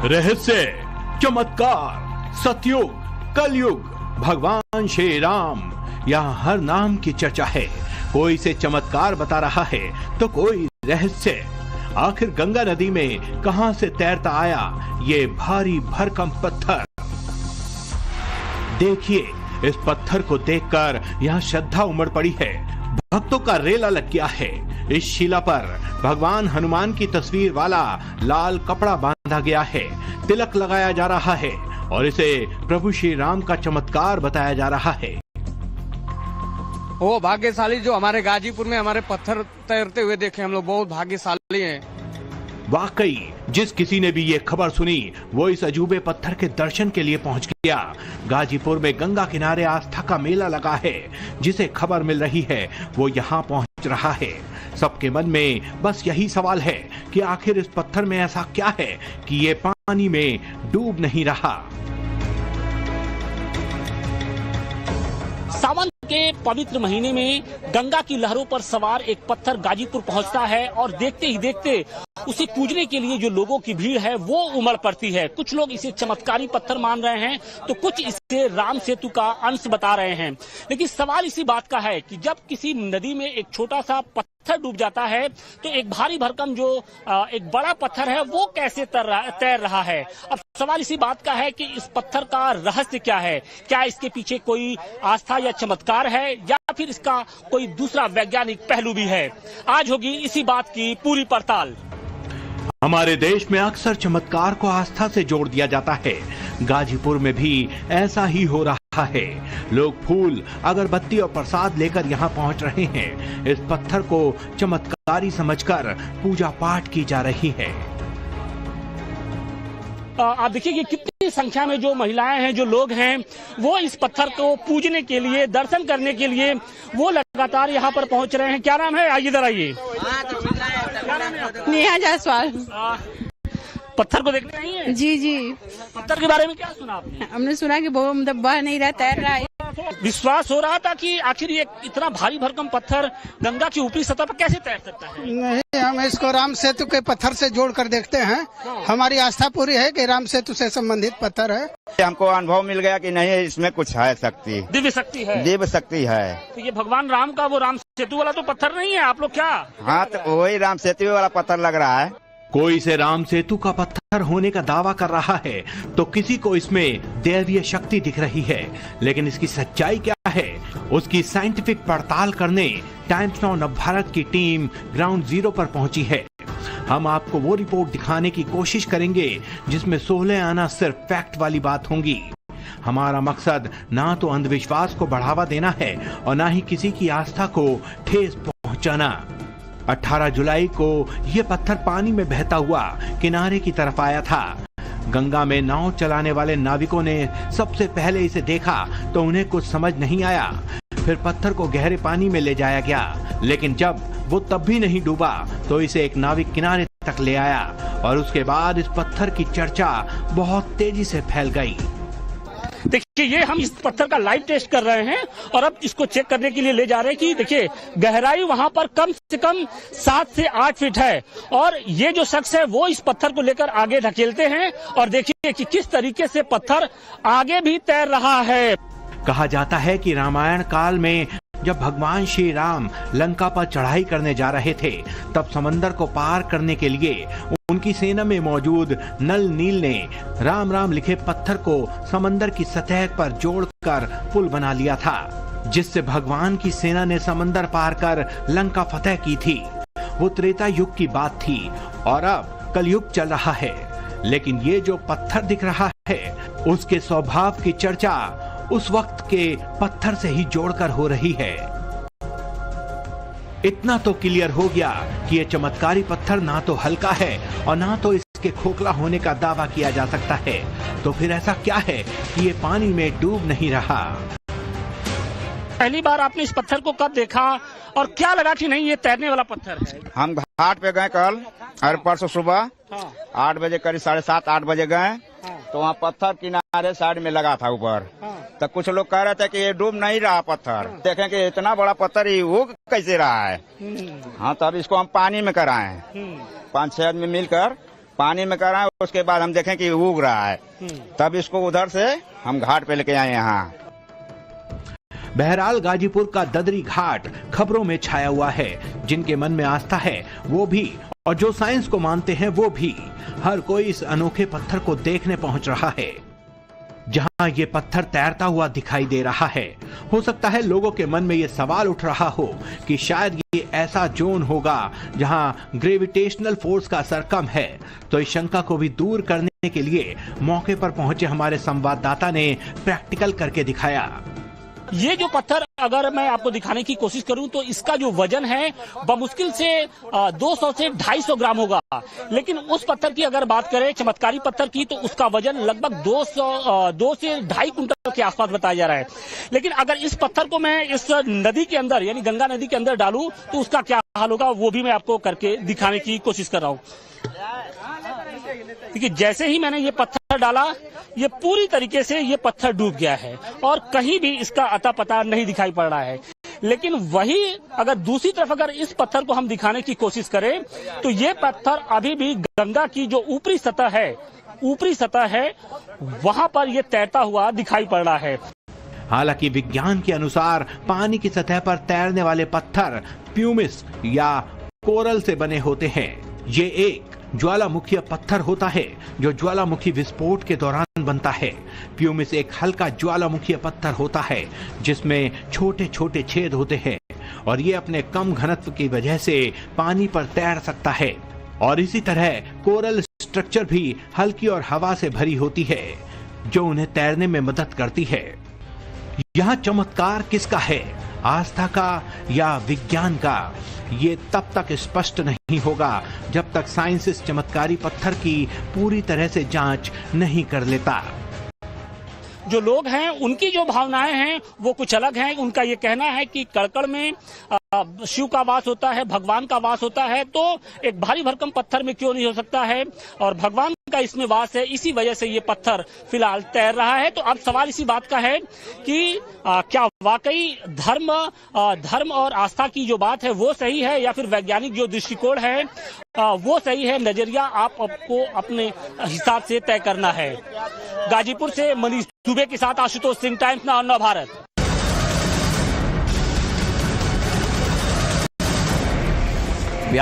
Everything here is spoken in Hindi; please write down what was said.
रहस्य, चमत्कार, सतयुग, कलयुग, भगवान श्री राम, यहाँ हर नाम की चर्चा है। कोई से चमत्कार बता रहा है तो कोई रहस्य। आखिर गंगा नदी में कहां से तैरता आया ये भारी भरकम पत्थर? देखिए, इस पत्थर को देखकर यहाँ श्रद्धा उमड़ पड़ी है। भक्तों का रेला लग गया है। इस शिला पर भगवान हनुमान की तस्वीर वाला लाल कपड़ा बांधा गया है, तिलक लगाया जा रहा है और इसे प्रभु श्री राम का चमत्कार बताया जा रहा है। वो भाग्यशाली जो हमारे गाजीपुर में हमारे पत्थर तैरते हुए देखे, हम लोग बहुत भाग्यशाली हैं। वाकई जिस किसी ने भी ये खबर सुनी वो इस अजूबे पत्थर के दर्शन के लिए पहुंच गया। गाजीपुर में गंगा किनारे आस्था का मेला लगा है। जिसे खबर मिल रही है वो यहाँ पहुंच रहा है। सबके मन में बस यही सवाल है कि आखिर इस पत्थर में ऐसा क्या है कि ये पानी में डूब नहीं रहा। सावन के पवित्र महीने में गंगा की लहरों पर सवार एक पत्थर गाजीपुर पहुंचता है और देखते ही देखते उसे पूजने के लिए जो लोगों की भीड़ है वो उमड़ पड़ती है। कुछ लोग इसे चमत्कारी पत्थर मान रहे हैं तो कुछ इसे राम सेतु का अंश बता रहे हैं। लेकिन सवाल इसी बात का है कि जब किसी नदी में एक छोटा सा पत्थर डूब जाता है तो एक भारी भरकम जो एक बड़ा पत्थर है वो कैसे तैर रहा है। अब सवाल इसी बात का है कि इस पत्थर का रहस्य क्या है। क्या इसके पीछे कोई आस्था या चमत्कार है या फिर इसका कोई दूसरा वैज्ञानिक पहलू भी है। आज होगी इसी बात की पूरी पड़ताल। हमारे देश में अक्सर चमत्कार को आस्था से जोड़ दिया जाता है। गाजीपुर में भी ऐसा ही हो रहा है। लोग फूल, अगरबत्ती और प्रसाद लेकर यहाँ पहुँच रहे हैं। इस पत्थर को चमत्कारी समझकर पूजा पाठ की जा रही है। आप देखिए कि कितनी संख्या में जो महिलाएं हैं, जो लोग हैं, वो इस पत्थर को पूजने के लिए, दर्शन करने के लिए वो लगातार यहाँ पर पहुँच रहे हैं। क्या नाम है? आइए इधर आइए। नेहा जायसवाल। पत्थर को देखने आई है? जी जी। पत्थर के बारे में क्या सुना आपने? हमने सुना कि बहुत मतलब बह नहीं रहा, तैर रहा है। विश्वास हो रहा था कि आखिर ये इतना भारी भरकम पत्थर गंगा की ऊपरी सतह पर कैसे तैर सकता है? नहीं, हम इसको राम सेतु के पत्थर से जोड़ कर देखते हैं। हमारी आस्था पूरी है कि राम सेतु से संबंधित पत्थर है। हमको अनुभव मिल गया कि नहीं, इसमें कुछ है शक्ति, दिव्य शक्ति है। दिव्य शक्ति है। तो ये भगवान राम का वो राम सेतु वाला तो पत्थर नहीं है। आप लोग क्या? हाँ, तो वही राम सेतु वाला पत्थर लग रहा है। कोई इसे राम सेतु का पत्थर होने का दावा कर रहा है तो किसी को इसमें दैवीय शक्ति दिख रही है। लेकिन इसकी सच्चाई क्या है, उसकी साइंटिफिक पड़ताल करने टाइम्स नाउ नवभारत की टीम ग्राउंड जीरो पर पहुंची है। हम आपको वो रिपोर्ट दिखाने की कोशिश करेंगे जिसमें 16 आना सिर्फ फैक्ट वाली बात होंगी। हमारा मकसद ना तो अंधविश्वास को बढ़ावा देना है और ना ही किसी की आस्था को ठेस पहुंचाना। 18 जुलाई को यह पत्थर पानी में बहता हुआ किनारे की तरफ आया था। गंगा में नाव चलाने वाले नाविकों ने सबसे पहले इसे देखा तो उन्हें कुछ समझ नहीं आया। फिर पत्थर को गहरे पानी में ले जाया गया, लेकिन जब वो तब भी नहीं डूबा तो इसे एक नाविक किनारे तक ले आया और उसके बाद इस पत्थर की चर्चा बहुत तेजी से फैल गई। देखिए, ये हम इस पत्थर का लाइव टेस्ट कर रहे हैं और अब इसको चेक करने के लिए ले जा रहे हैं कि देखिए गहराई वहां पर कम से कम 7 से 8 फीट है और ये जो शख्स है वो इस पत्थर को लेकर आगे ढकेलते हैं और देखिए कि किस तरीके से पत्थर आगे भी तैर रहा है। कहा जाता है कि रामायण काल में जब भगवान श्री राम लंका पर चढ़ाई करने जा रहे थे तब समंदर को पार करने के लिए उनकी सेना में मौजूद नल नील ने राम राम लिखे पत्थर को समंदर की सतह पर जोड़कर पुल बना लिया था, जिससे भगवान की सेना ने समंदर पार कर लंका फतेह की थी। वो त्रेता युग की बात थी और अब कलयुग चल रहा है। लेकिन ये जो पत्थर दिख रहा है उसके स्वभाव की चर्चा उस वक्त के पत्थर से ही जोड़कर हो रही है। इतना तो क्लियर हो गया कि ये चमत्कारी पत्थर ना तो हल्का है और ना तो इसके खोखला होने का दावा किया जा सकता है। तो फिर ऐसा क्या है कि ये पानी में डूब नहीं रहा? पहली बार आपने इस पत्थर को कब देखा और क्या लगा कि नहीं ये तैरने वाला पत्थर है? हम घाट पे गए कल और परसों सुबह 8 बजे, करीब 7:30-8 बजे गए तो वहाँ पत्थर किनारे साइड में लगा था ऊपर। तो कुछ लोग कह रहे थे कि ये डूब नहीं रहा पत्थर। देखें कि इतना बड़ा पत्थर ही वो कैसे रहा है। हाँ, तब इसको हम पानी में कराए। 5-6 आदमी मिलकर पानी में कराएं, उसके बाद हम देखें कि उग रहा है, तब इसको उधर से हम घाट पे लेके आए यहाँ। बहरहाल गाजीपुर का ददरी घाट खबरों में छाया हुआ है। जिनके मन में आस्था है वो भी, और जो साइंस को मानते हैं वो भी, हर कोई इस अनोखे पत्थर को देखने पहुंच रहा है। जहां ये पत्थर तैरता हुआ दिखाई दे रहा है, हो सकता है लोगों के मन में ये सवाल उठ रहा हो कि शायद ये ऐसा जोन होगा जहां ग्रेविटेशनल फोर्स का असर कम है। तो इस शंका को भी दूर करने के लिए मौके पर पहुंचे हमारे संवाददाता ने प्रैक्टिकल करके दिखाया। ये जो पत्थर अगर मैं आपको दिखाने की कोशिश करूं तो इसका जो वजन है बमुश्किल से 200 से 250 ग्राम होगा। लेकिन उस पत्थर की अगर बात करें, चमत्कारी पत्थर की, तो उसका वजन लगभग 2 से 2.5 कुंटल के आसपास बताया जा रहा है। लेकिन अगर इस पत्थर को मैं इस नदी के अंदर यानी गंगा नदी के अंदर डालूं तो उसका क्या हाल होगा, वो भी मैं आपको करके दिखाने की कोशिश कर रहा हूं। देखिए, जैसे ही मैंने ये पत्थर डाला, ये पूरी तरीके से ये पत्थर डूब गया है और कहीं भी इसका अता पता नहीं दिखाई पड़ रहा है। लेकिन वही अगर दूसरी तरफ अगर इस पत्थर को हम दिखाने की कोशिश करें तो ये पत्थर अभी भी गंगा की जो ऊपरी सतह है वहां पर ये तैरता हुआ दिखाई पड़ रहा है। हालांकि विज्ञान के अनुसार पानी की सतह पर तैरने वाले पत्थर प्यूमिस या कोरल से बने होते हैं। ये एक ज्वालामुखी पत्थर होता है जो ज्वालामुखी विस्फोट के दौरान बनता है। प्यूमिस एक हल्का ज्वालामुखी पत्थर होता है जिसमें छोटे छोटे छेद होते हैं और ये अपने कम घनत्व की वजह से पानी पर तैर सकता है। और इसी तरह कोरल स्ट्रक्चर भी हल्की और हवा से भरी होती है जो उन्हें तैरने में मदद करती है। यहाँ चमत्कार किसका है, आस्था का या विज्ञान का? ये तब तक स्पष्ट नहीं होगा जब तक साइंस इस चमत्कारी पत्थर की पूरी तरह से जांच नहीं कर लेता। जो लोग हैं उनकी जो भावनाएं हैं वो कुछ अलग हैं। उनका ये कहना है कि कड़कड़ में शिव का वास होता है, भगवान का वास होता है, तो एक भारी भरकम पत्थर में क्यों नहीं हो सकता है, और भगवान का इसमें वास है, इसी वजह से ये पत्थर फिलहाल तैर रहा है। तो अब सवाल इसी बात का है कि क्या वाकई धर्म और आस्था की जो बात है वो सही है या फिर वैज्ञानिक जो दृष्टिकोण है वो सही है। नजरिया आपको अपने हिसाब से तय करना है। गाजीपुर से मनीष दुबे के साथ आशुतोष सिंह, टाइम्स नाउ भारत।